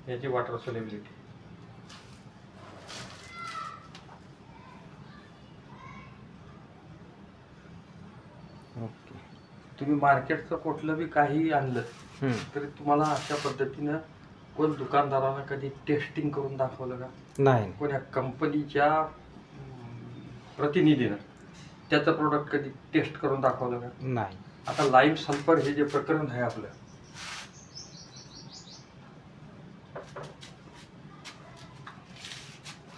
याची water solubility. Okay. तुम्ही मार्केटचं कुठलं बी काही आणलं तरी तुम्हाला अशा पद्धतीनं कोण दुकानदारानं कधी टेस्टिंग करून दाखवलं का? नाही. कोण्या कंपनीच्या प्रतिनिधीनं त्याचं प्रोडक्ट कधी टेस्ट करून दाखवलं का? नाही. आता लाईम सल्फर हे जे प्रकरण आहे आपलं,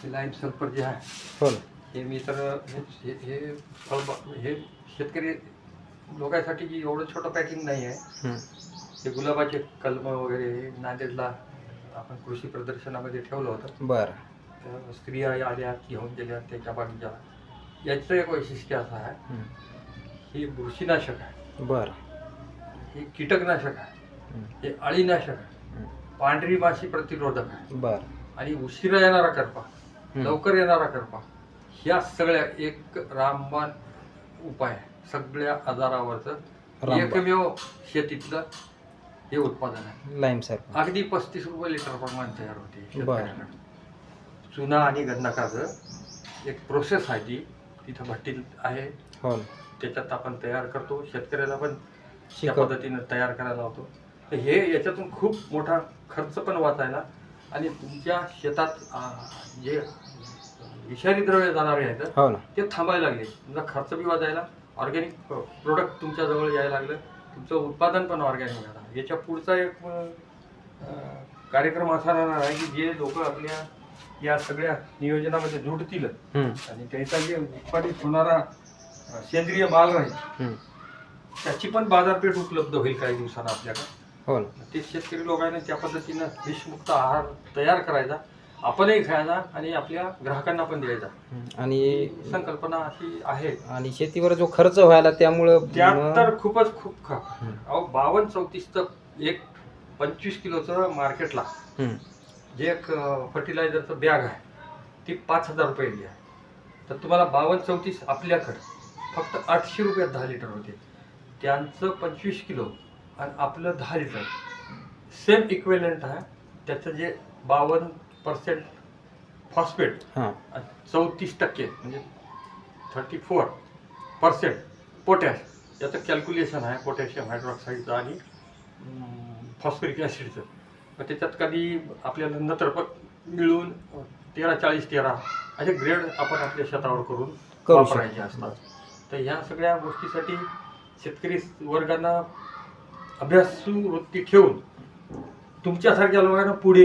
लाईम सल्फर जे आहे हो. हे मी तर हे शेतकरी लोकांसाठी एवढं छोटं पॅकिंग नाही आहे. हे गुलाबाचे कलम वगैरे नांदेडला आपण कृषी प्रदर्शनामध्ये ठेवलं होतं. बरं. तर स्त्रिया आल्या घेऊन गेल्या त्याच्या बागीच्या. याचं एक वैशिष्ट्य असं आहे, हे बुरशीनाशक आहे, बरं. हे कीटकनाशक आहे, हे अळीनाशक आहे, पांढरी माशी प्रतिरोधक आहे, बरं. आणि उशिरा येणारा करपा, लवकर येणारा करपा, ह्या सगळ्या एक रामबाण उपाय आहे. सगळ्या आजारावरचं एकमेव शेतीतलं हे उत्पादन आहे. लाईम सल्फर अगदी 35 रुपये लिटर प्रमाण तयार होते बरं. शेतकऱ्याकडे. चुना आणि गंधकाचं एक प्रोसेस आहे, ती तिथं भट्टी आहे, हो. त्याच्यात आपण तयार करतो. शेतकऱ्याला पण त्या शिकव. पद्धतीनं तयार करायला लावतो. तर हे याच्यातून खूप मोठा खर्च पण वाचायला, आणि तुमच्या शेतात जे विषारी द्रव्य जाणारे आहेत हो ना. ते थांबायला लागले. तुमचा खर्च बी वाचायला, ऑर्गॅनिक प्रोडक्ट तुमच्याजवळ यायला लागलं, तुमचं उत्पादन पण ऑर्गॅनिक झालं. याच्या पुढचा एक कार्यक्रम असा राहणार आहे की जे लोक आपल्या या सगळ्या नियोजनामध्ये जुडतील आणि त्याचा जे उत्पादित होणारा सेंद्रिय माल राहील त्याची पण बाजारपेठ उपलब्ध होईल काही दिवसांना आपल्याकडे. हो ना. ते शेतकरी लोकांना त्या पद्धतीनं विषमुक्त आहार तयार करायचा, आपणही खायचा आणि आपल्या ग्राहकांना पण द्यायचा. आणि संकल्पना अशी आहे. आणि शेतीवर जो खर्च व्हायला त्यामुळं त्यात तर खूपच खूप अहो 52-34चं एक 25 किलोचं मार्केटला जे एक फर्टिलायझरचं बॅग आहे ती 5,000 रुपये आहे. तर तुम्हाला 52-34 आपल्याकडं फक्त 800 रुपयात 10 लिटर होते. त्यांचं 25 किलो आणि आपलं 10 लिटर सेम इक्विव्हॅलंट आहे. त्याचं जे 52% फॉस्फेट, 34% म्हणजे 34% पोटॅश, याचं कॅल्क्युलेशन आहे पोटॅशियम हायड्रॉक्साईडचं आणि फॉस्फरिक ॲसिडचं. मग त्याच्यात कधी आपल्याला नत्रपक मिळून 13-40-13 असे ग्रेड आपण आपल्या शेतावर करून वापरायचे असतात. तर ह्या सगळ्या गोष्टीसाठी शेतकरी वर्गांना अभ्यासू वृत्ती ठेवून तुमच्यासारख्या लोकांना पुढे